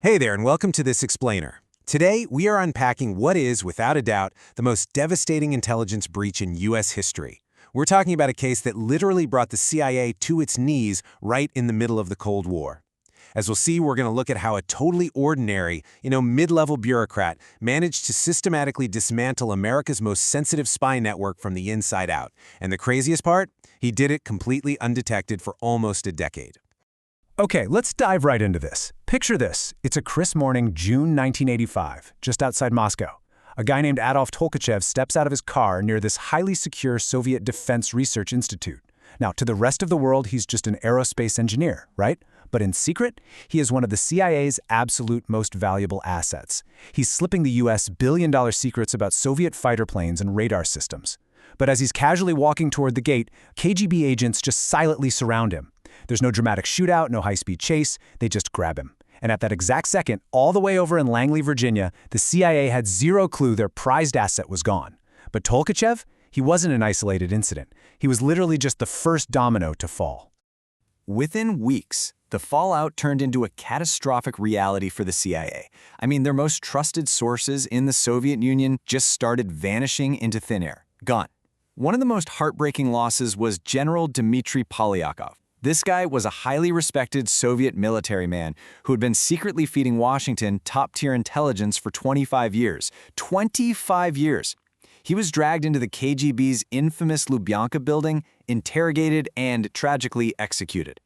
Hey there, and welcome to this explainer. Today, we are unpacking what is, without a doubt, the most devastating intelligence breach in U.S. history. We're talking about a case that literally brought the CIA to its knees right in the middle of the Cold War. As we'll see, we're going to look at how a totally ordinary, mid-level bureaucrat managed to systematically dismantle America's most sensitive spy network from the inside out. And the craziest part? He did it completely undetected for almost a decade. Okay, let's dive right into this. Picture this. It's a crisp morning, June 1985, just outside Moscow. A guy named Adolf Tolkachev steps out of his car near this highly secure Soviet Defense Research Institute. Now, to the rest of the world, he's just an aerospace engineer, right? But in secret, he is one of the CIA's absolute most valuable assets. He's slipping the U.S. billion-dollar secrets about Soviet fighter planes and radar systems. But as he's casually walking toward the gate, KGB agents just silently surround him. There's no dramatic shootout, no high-speed chase, they just grab him. And at that exact second, all the way over in Langley, Virginia, the CIA had zero clue their prized asset was gone. But Tolkachev, he wasn't an isolated incident. He was literally just the first domino to fall. Within weeks, the fallout turned into a catastrophic reality for the CIA. I mean, their most trusted sources in the Soviet Union just started vanishing into thin air, gone. One of the most heartbreaking losses was General Dmitry Polyakov. This guy was a highly respected Soviet military man who had been secretly feeding Washington top-tier intelligence for 25 years. 25 years! He was dragged into the KGB's infamous Lubyanka building, interrogated, and tragically executed.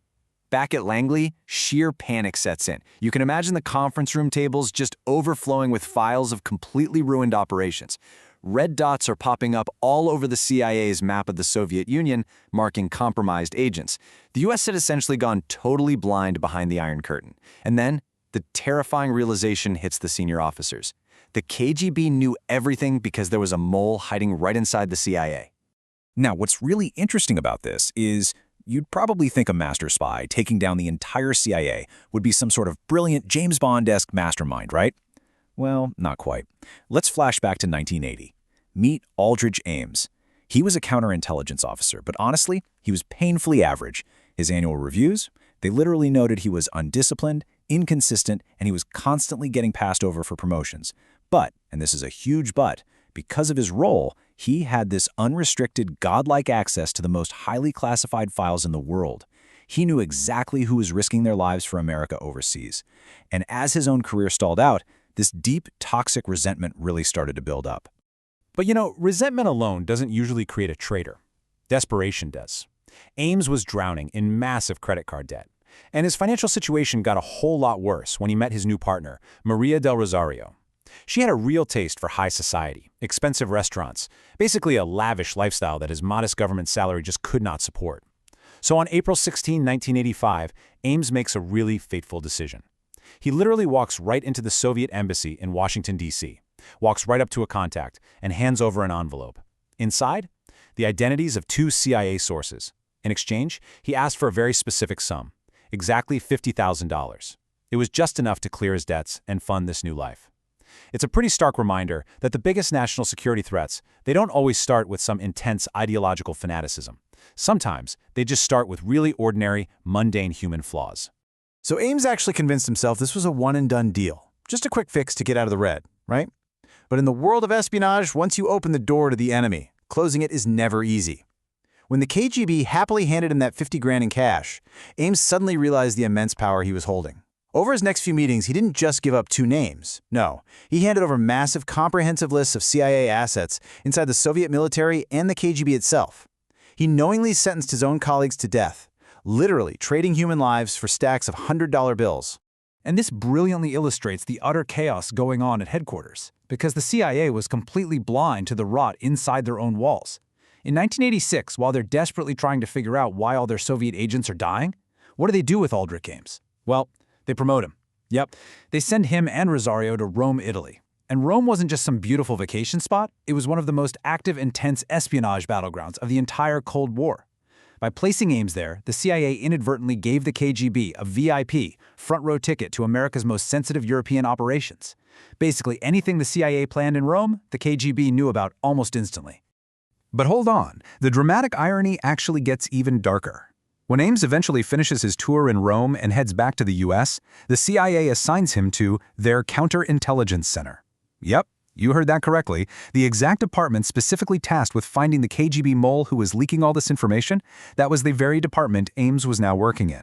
Back at Langley, sheer panic sets in. You can imagine the conference room tables just overflowing with files of completely ruined operations. Red dots are popping up all over the CIA's map of the Soviet Union, marking compromised agents. The US had essentially gone totally blind behind the Iron Curtain. And then, the terrifying realization hits the senior officers. The KGB knew everything because there was a mole hiding right inside the CIA. Now, what's really interesting about this is you'd probably think a master spy taking down the entire CIA would be some sort of brilliant James Bond-esque mastermind, right? Well, not quite. Let's flash back to 1980. Meet Aldrich Ames. He was a counterintelligence officer, but honestly, he was painfully average. His annual reviews, they literally noted he was undisciplined, inconsistent, and he was constantly getting passed over for promotions. But, and this is a huge but, because of his role, he had this unrestricted, godlike access to the most highly classified files in the world. He knew exactly who was risking their lives for America overseas. And as his own career stalled out, this deep, toxic resentment really started to build up. But resentment alone doesn't usually create a traitor. Desperation does. Ames was drowning in massive credit card debt, and his financial situation got a whole lot worse when he met his new partner, Maria del Rosario. She had a real taste for high society, expensive restaurants, basically a lavish lifestyle that his modest government salary just could not support. So on April 16, 1985, Ames makes a really fateful decision. He literally walks right into the Soviet embassy in Washington, D.C., walks right up to a contact, and hands over an envelope. Inside, the identities of two CIA sources. In exchange, he asked for a very specific sum, exactly $50,000. It was just enough to clear his debts and fund this new life. It's a pretty stark reminder that the biggest national security threats, they don't always start with some intense ideological fanaticism. Sometimes, they just start with really ordinary, mundane human flaws. So Ames actually convinced himself this was a one-and-done deal. Just a quick fix to get out of the red, right? But in the world of espionage, once you open the door to the enemy, closing it is never easy. When the KGB happily handed him that 50 grand in cash, Ames suddenly realized the immense power he was holding. Over his next few meetings, he didn't just give up two names. No, he handed over massive, comprehensive lists of CIA assets inside the Soviet military and the KGB itself. He knowingly sentenced his own colleagues to death, literally trading human lives for stacks of $100 bills. And this brilliantly illustrates the utter chaos going on at headquarters, because the CIA was completely blind to the rot inside their own walls. In 1986, while they're desperately trying to figure out why all their Soviet agents are dying, what do they do with Aldrich Ames? Well, they promote him. Yep, they send him and Rosario to Rome, Italy. And Rome wasn't just some beautiful vacation spot, it was one of the most active, intense espionage battlegrounds of the entire Cold War. By placing Ames there, the CIA inadvertently gave the KGB a VIP, front-row ticket to America's most sensitive European operations. Basically, anything the CIA planned in Rome, the KGB knew about almost instantly. But hold on, the dramatic irony actually gets even darker. When Ames eventually finishes his tour in Rome and heads back to the US, the CIA assigns him to their Counterintelligence Center. Yep, you heard that correctly. The exact department specifically tasked with finding the KGB mole who was leaking all this information, that was the very department Ames was now working in.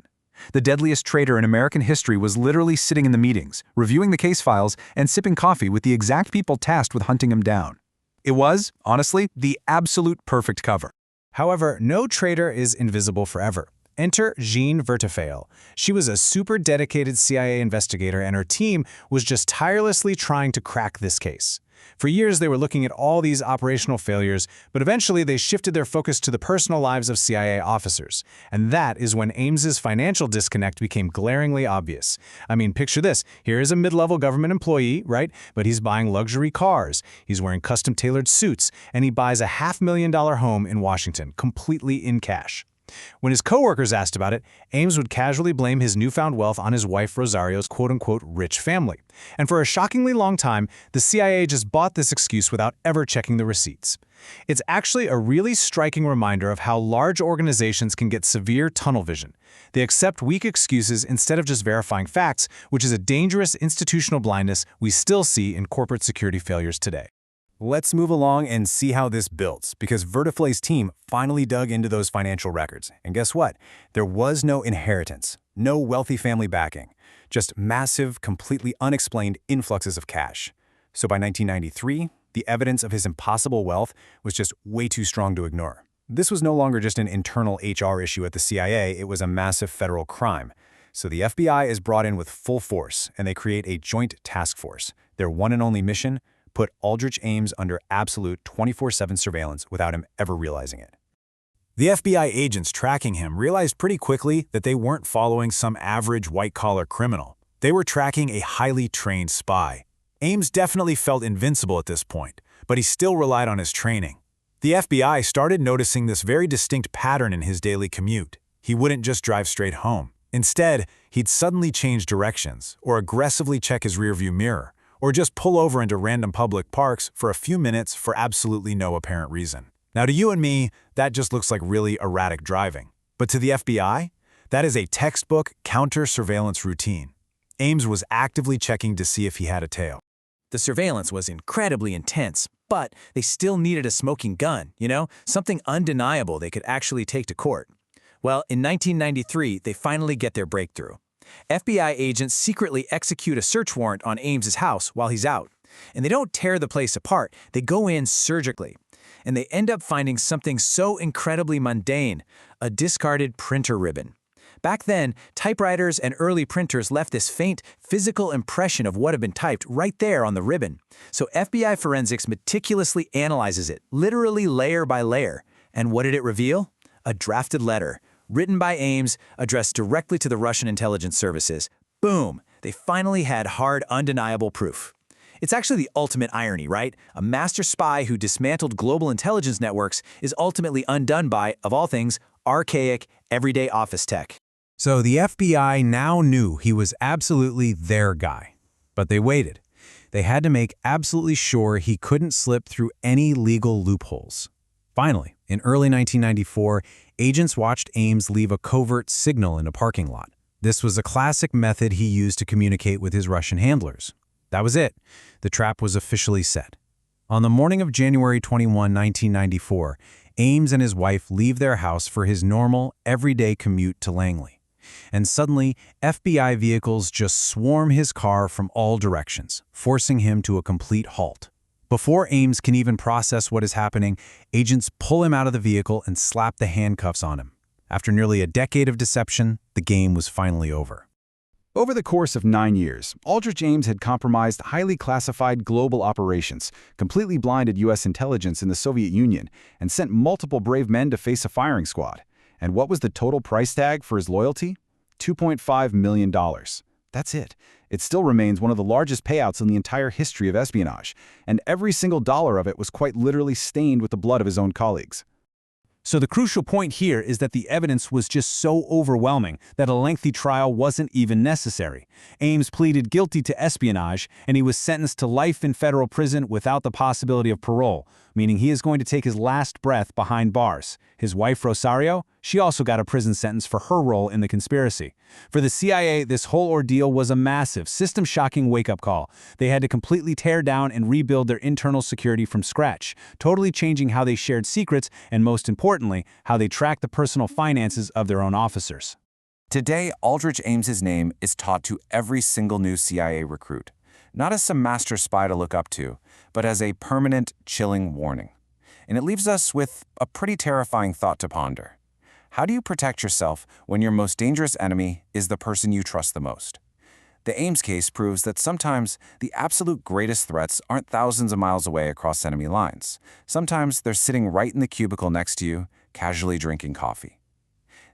The deadliest traitor in American history was literally sitting in the meetings, reviewing the case files, and sipping coffee with the exact people tasked with hunting him down. It was, honestly, the absolute perfect cover. However, no traitor is invisible forever. Enter Jean Vertefeuille. She was a super dedicated CIA investigator, and her team was just tirelessly trying to crack this case. For years, they were looking at all these operational failures, but eventually they shifted their focus to the personal lives of CIA officers. And that is when Ames's financial disconnect became glaringly obvious. I mean, picture this. Here is a mid-level government employee, right? But he's buying luxury cars, he's wearing custom-tailored suits, and he buys a $500,000 home in Washington, completely in cash. When his coworkers asked about it, Ames would casually blame his newfound wealth on his wife Rosario's quote-unquote rich family. And for a shockingly long time, the CIA just bought this excuse without ever checking the receipts. It's actually a really striking reminder of how large organizations can get severe tunnel vision. They accept weak excuses instead of just verifying facts, which is a dangerous institutional blindness we still see in corporate security failures today. Let's move along and see how this builds, because Vertefeuille's team finally dug into those financial records. And guess what? There was no inheritance, no wealthy family backing, just massive, completely unexplained influxes of cash. So by 1993, the evidence of his impossible wealth was just way too strong to ignore. This was no longer just an internal HR issue at the CIA, it was a massive federal crime. So the FBI is brought in with full force, and they create a joint task force. Their one and only mission: put Aldrich Ames under absolute 24/7 surveillance without him ever realizing it. The FBI agents tracking him realized pretty quickly that they weren't following some average white-collar criminal. They were tracking a highly trained spy. Ames definitely felt invincible at this point, but he still relied on his training. The FBI started noticing this very distinct pattern in his daily commute. He wouldn't just drive straight home. Instead, he'd suddenly change directions, or aggressively check his rearview mirror, or just pull over into random public parks for a few minutes for absolutely no apparent reason. Now, to you and me, that just looks like really erratic driving. But to the FBI, that is a textbook counter-surveillance routine. Ames was actively checking to see if he had a tail. The surveillance was incredibly intense, but they still needed a smoking gun, something undeniable they could actually take to court. Well, in 1993, they finally get their breakthrough. FBI agents secretly execute a search warrant on Ames's house while he's out. And they don't tear the place apart, they go in surgically. And they end up finding something so incredibly mundane: a discarded printer ribbon. Back then, typewriters and early printers left this faint, physical impression of what had been typed right there on the ribbon. So FBI forensics meticulously analyzes it, literally layer by layer. And what did it reveal? A drafted letter, written by Ames, addressed directly to the Russian intelligence services. Boom! They finally had hard, undeniable proof. It's actually the ultimate irony, right? A master spy who dismantled global intelligence networks is ultimately undone by, of all things, archaic, everyday office tech. So the FBI now knew he was absolutely their guy. But they waited. They had to make absolutely sure he couldn't slip through any legal loopholes. Finally, in early 1994, agents watched Ames leave a covert signal in a parking lot. This was a classic method he used to communicate with his Russian handlers. That was it. The trap was officially set. On the morning of January 21, 1994, Ames and his wife leave their house for his normal, everyday commute to Langley. And suddenly, FBI vehicles just swarm his car from all directions, forcing him to a complete halt. Before Ames can even process what is happening, agents pull him out of the vehicle and slap the handcuffs on him. After nearly a decade of deception, the game was finally over. Over the course of 9 years, Aldrich Ames had compromised highly classified global operations, completely blinded U.S. intelligence in the Soviet Union, and sent multiple brave men to face a firing squad. And what was the total price tag for his loyalty? $2.5 million. That's it. It still remains one of the largest payouts in the entire history of espionage, and every single dollar of it was quite literally stained with the blood of his own colleagues. So the crucial point here is that the evidence was just so overwhelming that a lengthy trial wasn't even necessary. Ames pleaded guilty to espionage, and he was sentenced to life in federal prison without the possibility of parole, meaning he is going to take his last breath behind bars. His wife, Rosario, She also got a prison sentence for her role in the conspiracy. For the CIA, this whole ordeal was a massive, system-shocking wake-up call. They had to completely tear down and rebuild their internal security from scratch, totally changing how they shared secrets and, most importantly, how they tracked the personal finances of their own officers. Today, Aldrich Ames's name is taught to every single new CIA recruit, not as some master spy to look up to, but as a permanent, chilling warning. And it leaves us with a pretty terrifying thought to ponder. How do you protect yourself when your most dangerous enemy is the person you trust the most? The Ames case proves that sometimes the absolute greatest threats aren't thousands of miles away across enemy lines. Sometimes they're sitting right in the cubicle next to you, casually drinking coffee.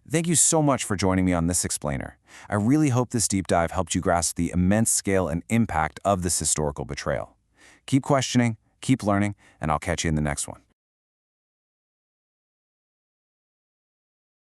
Thank you so much for joining me on this explainer. I really hope this deep dive helped you grasp the immense scale and impact of this historical betrayal. Keep questioning, keep learning, and I'll catch you in the next one.